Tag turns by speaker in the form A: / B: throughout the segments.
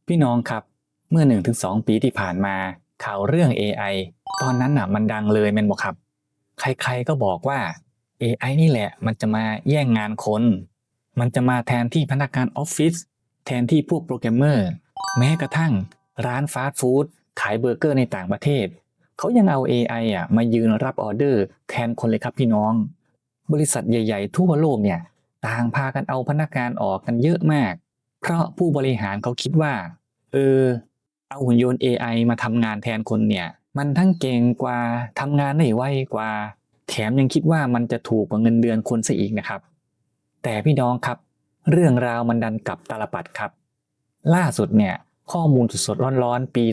A: พี่น้องครับเมื่อ1 ถึง 2 ปีที่ผ่านมาข่าวเรื่อง AI ตอนนั้นน่ะมันดังเลยแม่นบ่ครับใครๆก็บอกว่า AI นี่แหละมันจะมาแย่งงานคนมันจะมาแทนที่พนักงานออฟฟิศแทนที่พวกโปรแกรมเมอร์แม้กระทั่งร้านฟาสต์ฟู้ดขายเบอร์เกอร์ในต่างประเทศเขายังเอา AI มายืนรับออเดอร์แทนคนเลยครับพี่น้องบริษัทใหญ่ๆทั่วโลกเนี่ยต่างพากันเอาพนักงานออกกันเยอะมากเพราะผู้บริหารเขาคิดว่า เออเอาหุ่นยนต์ AI มาทำงานแทนคนเนี่ยมันทั้งเก่งกว่าทำงานได้ไวกว่าแถมยังคิดว่ามันจะถูกกว่าเงินเดือนคนซะอีกนะครับแต่พี่น้องครับเรื่องราวมันดันกลับตาลปัดครับล่าสุดเนี่ยข้อมูลสดๆร้อนๆปี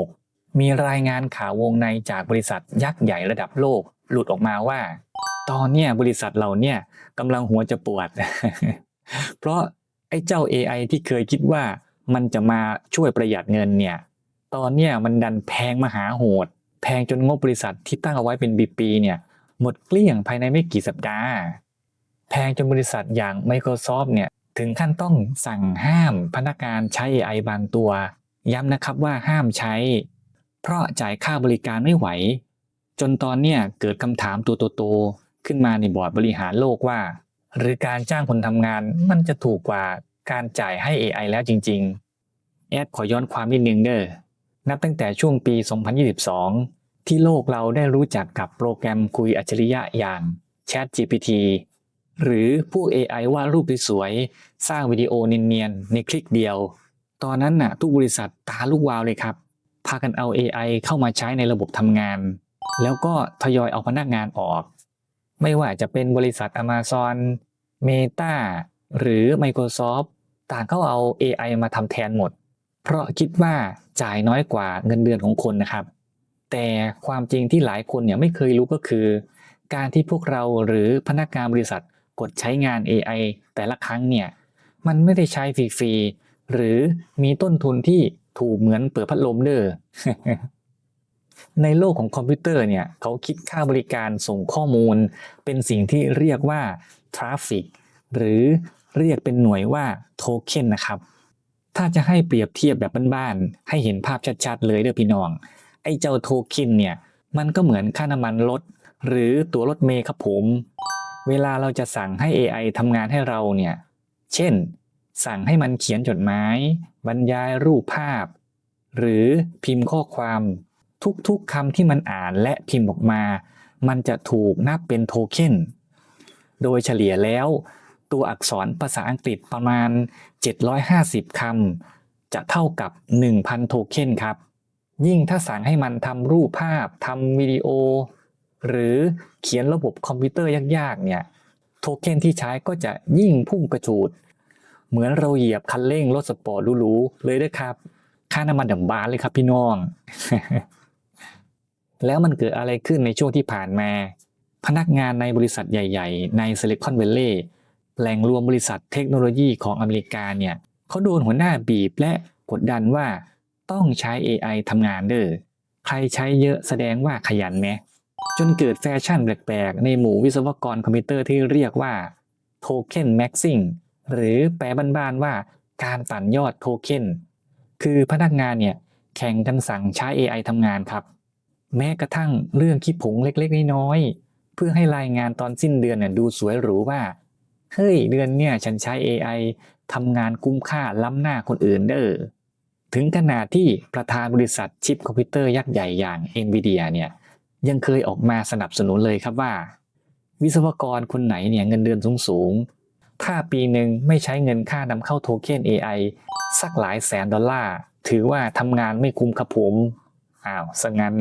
A: 2026มีรายงานข่าววงในจากบริษัทยักษ์ใหญ่ระดับโลกหลุดออกมาว่าตอนเนี้ยบริษัทเราเนี่ยกำลังหัวจะปวด เพราะไอ้เจ้า AI ที่เคยคิดว่ามันจะมาช่วยประหยัดเงินเนี่ยตอนเนี้ยมันดันแพงมหาโหดแพงจนงบบริษัทที่ตั้งเอาไว้เป็นปีๆเนี่ยหมดเกลี้ยงภายในไม่กี่สัปดาห์แพงจนบริษัทอย่าง Microsoft เนี่ยถึงขั้นต้องสั่งห้ามพนักงานใช้ AI บางตัวย้ำนะครับว่าห้ามใช้เพราะจ่ายค่าบริการไม่ไหวจนตอนเนี้ยเกิดคำถามตัวโตๆขึ้นมาในบอร์ดบริหารโลกว่า หรือการจ้างคนทำงานมันจะถูกกว่าการจ่ายให้ AI แล้วจริงๆแอดขอย้อนความนิดนึงเด้อนับตั้งแต่ช่วงปี2022ที่โลกเราได้รู้จักกับโปรแกรมคุยอัจฉริยะอย่าง ChatGPT หรือพวก AI วาดรูปสวยๆสร้างวิดีโอเนียนๆในคลิกเดียวตอนนั้นน่ะทุกบริษัทตาลูกวาวเลยครับพากันเอา AI เข้ามาใช้ในระบบทำงานแล้วก็ทยอยเอาพนักงานออก ไม่ว่าจะเป็นบริษัท Amazon Meta หรือ Microsoft ต่างก็เอา AI มาทำแทนหมด เพราะคิดว่าจ่ายน้อยกว่าเงินเดือนของคนนะครับ แต่ความจริงที่หลายคนเนี่ยไม่เคยรู้ก็คือ การที่พวกเราหรือพนักงานบริษัทกดใช้งาน AI แต่ละครั้งเนี่ยมันไม่ได้ใช้ฟรีๆหรือมีต้นทุนที่ถูกเหมือนเปิดพัดลมเด้อ ในโลกของคอมพิวเตอร์เนี่ยเขาคิดค่าบริการส่งข้อมูลเป็นสิ่งที่เรียกว่า Traffic หรือเรียกเป็นหน่วยว่า Token นะครับถ้าจะให้เปรียบเทียบแบบบ้านๆให้เห็นภาพชัดๆเลยเด้อพี่น้องไอ้เจ้า Token เนี่ยมันก็เหมือนค่าน้ำมันรถหรือตั๋วรถเมล์ครับผมเวลาเราจะสั่งให้ AI ทำงานให้เราเนี่ยเช่นสั่งให้มันเขียนจดหมายบรรยายรูปภาพหรือพิมพ์ข้อความทุกๆคำที่มันอ่านและพิมพ์ออกมามันจะถูกนับเป็นโทเค็นโดยเฉลี่ยแล้วตัวอักษรภาษาอังกฤษประมาณ750คำจะเท่ากับ 1,000 โทเค็นครับยิ่งถ้าสั่งให้มันทำรูปภาพทำวิดีโอหรือเขียนระบบคอมพิวเตอร์ยากๆเนี่ยโทเค็นที่ใช้ก็จะยิ่งพุ่งกระฉูดเหมือนเราเหยียบคันเร่งรถสปอร์ตหรูๆเลยด้วยครับค่าน้ำมันดับบานเลยครับพี่น้อง แล้วมันเกิดอะไรขึ้นในช่วงที่ผ่านมาพนักงานในบริษัทใหญ่ๆในซิลิคอนวัลเลย์แหล่งรวมบริษัทเทคโนโลยีของอเมริกาเนี่ยเขาโดนหัวหน้าบีบและกดดันว่าต้องใช้ AI ทำงานเด้อใครใช้เยอะแสดงว่าขยันไหมจนเกิดแฟชั่นแปลกๆในหมู่วิศวกรคอมพิวเตอร์ที่เรียกว่าโทเค็นแม็กซิ่งหรือแปลบ้านๆว่าการปั่นยอดโทเค็นคือพนักงานเนี่ยแข่งกันสั่งใช้ AI ทำงานครับ แม้กระทั่งเรื่องขี้ผงเล็กๆน้อยๆเพื่อให้รายงานตอนสิ้นเดือนเนี่ยดูสวยหรูว่าเฮ้ยเดือนเนี่ยฉันใช้ AI ทำงานคุ้มค่าล้ำหน้าคนอื่นเด้อถึงขนาดที่ประธานบริษัทชิปคอมพิวเตอร์ยักษ์ใหญ่อย่าง NVIDIA เนี่ยยังเคยออกมาสนับสนุนเลยครับว่าวิศวกรคนไหนเนี่ยเงินเดือนสูงๆถ้าปีหนึ่งไม่ใช้เงินค่านำเข้าโทเค็น AI สักหลายแสนดอลลาร์ถือว่าทำงานไม่คุ้มครับผมอ้าวซะงั้น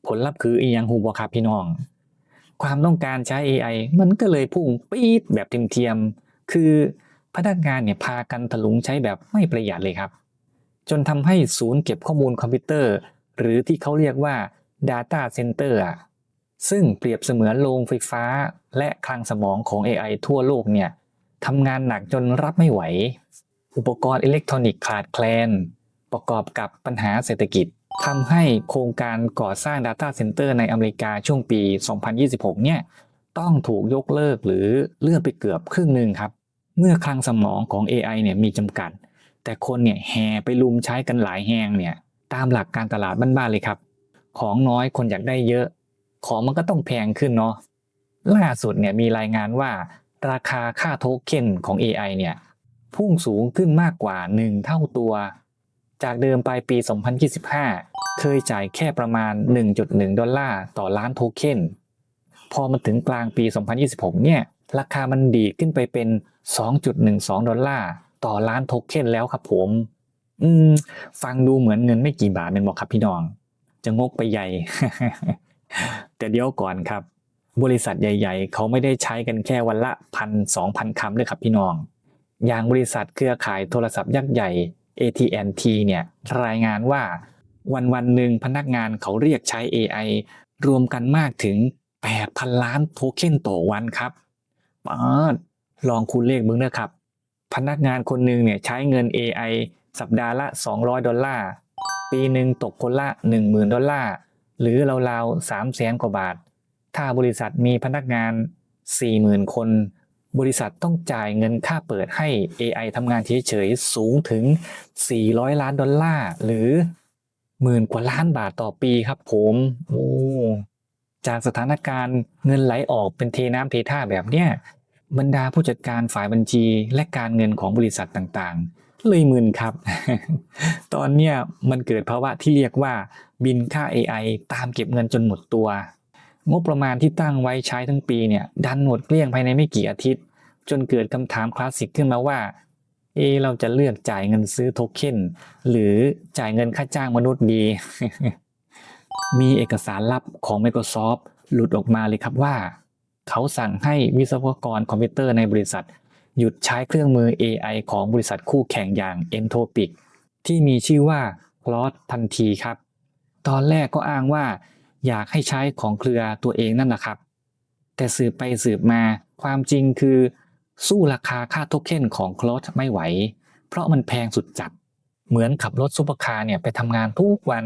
A: ผลลัพธ์คืออีหยังฮู้บ่ครับพี่น้องความต้องการใช้ AI มันก็เลยพุ่งปี๊ดแบบเทียมๆคือพนักงานเนี่ยพากันถลุงใช้แบบไม่ประหยัดเลยครับจนทำให้ศูนย์เก็บข้อมูลคอมพิวเตอร์หรือที่เขาเรียกว่า Data Center ซึ่งเปรียบเสมือนโรงไฟฟ้าและคลังสมองของ AI ทั่วโลกเนี่ยทำงานหนักจนรับไม่ไหวอุปกรณ์อิเล็กทรอนิกส์ขาดแคลนประกอบกับปัญหาเศรษฐกิจ ทำให้โครงการก่อสร้าง Data Center ในอเมริกาช่วงปี 2026 เนี่ยต้องถูกยกเลิกหรือเลื่อนไปเกือบครึ่งหนึ่งครับเมื่อคลังสมองของ AI เนี่ยมีจำกัด แต่คนเนี่ยแห่ไปลุมใช้กันหลายแหงเนี่ยตามหลักการตลาดบ้านๆเลยครับของน้อยคนอยากได้เยอะของมันก็ต้องแพงขึ้นเนาะล่าสุดเนี่ยมีรายงานว่าราคาค่าโทเค็นของ AI เนี่ยพุ่งสูงขึ้นมากกว่า1เท่าตัวจากเดิมปลายปี 2025 เคยจ่ายแค่ประมาณ 1.1 ดอลลาร์ต่อล้านโทเค็นพอมาถึงกลางปี 2026 เนี่ยราคามันดีขึ้นไปเป็น 2.12 ดอลลาร์ต่อล้านโทเค็นแล้วครับผมฟังดูเหมือนเงินไม่กี่บาทเป็นบอกครับพี่น้องจะงกไปใหญ่ แต่เดี๋ยวก่อนครับบริษัทใหญ่ๆเขาไม่ได้ใช้กันแค่วันละ 1,000-2,000 คำเลยครับพี่น้องอย่างบริษัทเครือข่ายโทรศัพท์ยักษ์ใหญ่ AT&T เนี่ยรายงานว่าวันหนึ่งพนักงานเขาเรียกใช้ AI รวมกันมากถึง 8,000 ล้านโทเค็นต่อวันครับลองคูณเลขมึงนะครับพนักงานคนหนึ่งเนี่ยใช้เงิน AI สัปดาห์ละ$200ปีหนึ่งตกคนละ 10,000 ดอลลาร์หรือราวๆ300,000 กว่าบาทถ้าบริษัทมีพนักงาน 40,000 คนบริษัทต้องจ่ายเงินค่าเปิดให้ AI ทำงานเฉยๆสูงถึง$400 ล้านหรือหมื่นกว่าล้านบาทต่อปีครับผมจากสถานการณ์เงินไหลออกเป็นเทน้ำเทท่าแบบเนี้ยบรรดาผู้จัดการฝ่ายบัญชีและการเงินของบริษัทต่างๆเลยมึนครับ ตอนเนี้ยมันเกิดภาวะที่เรียกว่าบินค่า AI ตามเก็บเงินจนหมดตัวงบประมาณที่ตั้งไว้ใช้ทั้งปีเนี่ยดันหมดเกลี้ยงภายในไม่กี่อาทิตย์จนเกิดคำถามคลาสสิกขึ้นมาว่าเราจะเลือกจ่ายเงินซื้อโทเค็นหรือจ่ายเงินค่าจ้างมนุษย์ดี มีเอกสารลับของ Microsoft หลุดออกมาเลยครับว่าเขาสั่งให้วิศวกรคอมพิวเตอร์ในบริษัทหยุดใช้เครื่องมือ AI ของบริษัทคู่แข่งอย่าง Anthropic ที่มีชื่อว่า Claude ทันทีครับตอนแรกก็อ้างว่าอยากให้ใช้ของเครือตัวเองนั่นแหละครับแต่สืบไปสืบมาความจริงคือสู้ราคาค่าโทเค็นของ Claude ไม่ไหวเพราะมันแพงสุดจัดเหมือนขับรถซุปเปอร์คาร์เนี่ยไปทำงานทุกวัน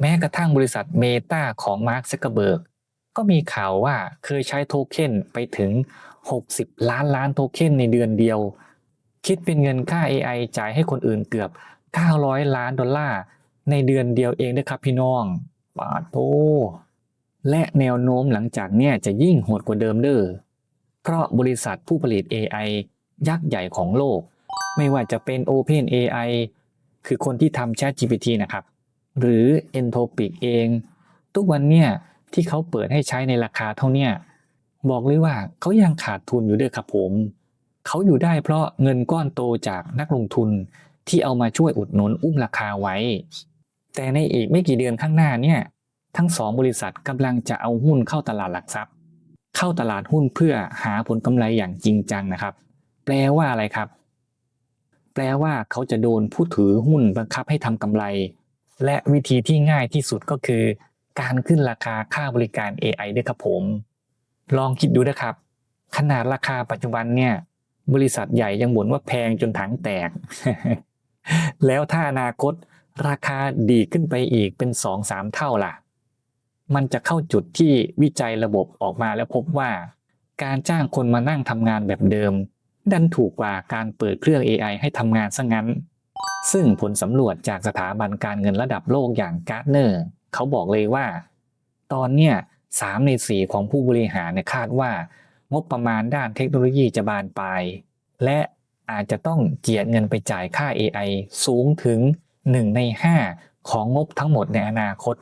A: แม้กระทั่งบริษัทเมตาของมาร์ค ซักเคอร์เบิร์กก็มีข่าวว่าเคยใช้โทเค็นไปถึง60 ล้านโทเค็นในเดือนเดียวคิดเป็นเงินค่า AI จ่ายให้คนอื่นเกือบ$900 ล้านในเดือนเดียวเองนะครับพี่น้องปาโตและแนวโน้มหลังจากเนี่ยจะยิ่งโหดกว่าเดิมเด้อเพราะบริษัทผู้ผลิต AI ยักษ์ใหญ่ของโลกไม่ว่าจะเป็น OpenAI คือคนที่ทำ ChatGPT นะครับหรือ Anthropic เองทุกวันเนี่ยที่เขาเปิดให้ใช้ในราคาเท่าเนี้ยบอกเลยว่าเขายังขาดทุนอยู่ด้วยครับผมเขาอยู่ได้เพราะเงินก้อนโตจากนักลงทุนที่เอามาช่วยอุดหนุนอุ้มราคาไว้แต่ในอีกไม่กี่เดือนข้างหน้าเนี่ยทั้ง2บริษัทกำลังจะเอาหุ้นเข้าตลาดหลักทรัพย์เข้าตลาดหุ้นเพื่อหาผลกำไรอย่างจริงจังนะครับแปลว่าอะไรครับแปลว่าเขาจะโดนผู้ถือหุ้นบังคับให้ทำกำไรและวิธีที่ง่ายที่สุดก็คือการขึ้นราคาค่าบริการ AI ด้วยครับผมลองคิดดูนะครับขนาดราคาปัจจุบันเนี่ยบริษัทใหญ่ยังบ่นว่าแพงจนถังแตก แล้วถ้าอนาคตราคาดีขึ้นไปอีกเป็น 2-3 เท่าล่ะมันจะเข้าจุดที่วิจัยระบบออกมาแล้วพบว่าการจ้างคนมานั่งทำงานแบบเดิมดันถูกกว่าการเปิดเครื่อง AI ให้ทำงานซะงั้นซึ่งผลสำรวจจากสถาบันการเงินระดับโลกอย่างการ์ดเนอร์เขาบอกเลยว่าตอนเนี้ย3 ใน 4ของผู้บริหารเนี่ยคาดว่างบประมาณด้านเทคโนโลยีจะบานปลายและอาจจะต้องเจียดเงินไปจ่ายค่า AI สูงถึง1 ใน 5ของงบทั้งหมดในอนาคต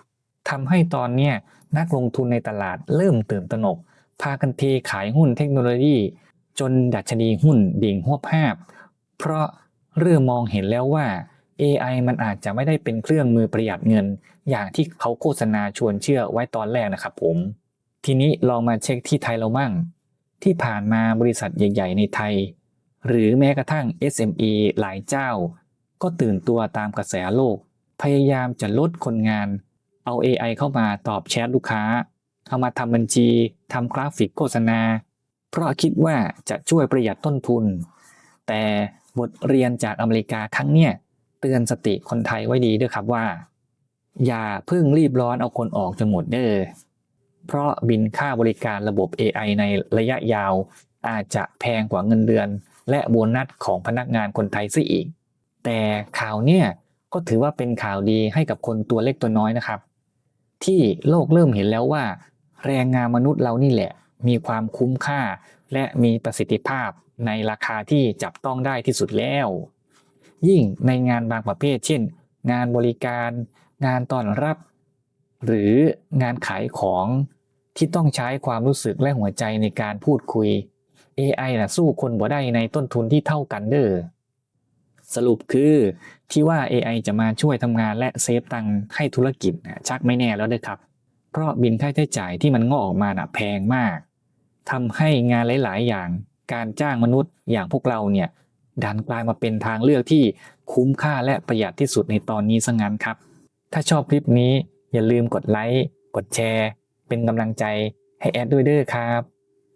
A: ทำให้ตอนเนี้ยนักลงทุนในตลาดเริ่มตื่นตระหนกพากันเทขายหุ้นเทคโนโลยีจนดัชนีหุ้นดิ่งหวบหาบเพราะเริ่มมองเห็นแล้วว่า AI มันอาจจะไม่ได้เป็นเครื่องมือประหยัดเงินอย่างที่เขาโฆษณาชวนเชื่อไว้ตอนแรกนะครับผมทีนี้ลองมาเช็คที่ไทยเรามั่งที่ผ่านมาบริษัทใหญ่ๆในไทยหรือแม้กระทั่ง SME หลายเจ้าก็ตื่นตัวตามกระแสโลกพยายามจะลดคนงานเอา AI เข้ามาตอบแชทลูกค้าเอามาทำบัญชีทำกราฟิกโฆษณาเพราะคิดว่าจะช่วยประหยัดต้นทุนแต่บทเรียนจากอเมริกาครั้งเนี้ยเตือนสติคนไทยไว้ดีด้วยครับว่าอย่าเพิ่งรีบร้อนเอาคนออกจนหมดเด้อเพราะบินค่าบริการระบบ AI ในระยะยาวอาจจะแพงกว่าเงินเดือนและโบนัสของพนักงานคนไทยซะอีก แต่ข่าวเนี่ยก็ถือว่าเป็นข่าวดีให้กับคนตัวเล็กตัวน้อยนะครับที่โลกเริ่มเห็นแล้วว่าแรงงานมนุษย์เรานี่แหละมีความคุ้มค่าและมีประสิทธิภาพในราคาที่จับต้องได้ที่สุดแล้วยิ่งในงานบางประเภทเช่นงานบริการงานต้อนรับหรืองานขายของที่ต้องใช้ความรู้สึกและหัวใจในการพูดคุย AI น่ะสู้คนบ่ได้ในต้นทุนที่เท่ากันเด้อสรุปคือที่ว่า AI จะมาช่วยทำงานและเซฟตังค์ให้ธุรกิจชักไม่แน่แล้วเด้อครับเพราะบินค่าใช้จ่ายที่มันงอกออกมาแพงมากทำให้งานหลายๆอย่างการจ้างมนุษย์อย่างพวกเราเนี่ยดันกลายมาเป็นทางเลือกที่คุ้มค่าและประหยัดที่สุดในตอนนี้ซะงั้นครับถ้าชอบคลิปนี้อย่าลืมกดไลค์กดแชร์เป็นกำลังใจให้แอดด้วยเด้อครับ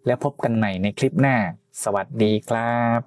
A: แล้วพบกันใหม่ในคลิปหน้าสวัสดีครับ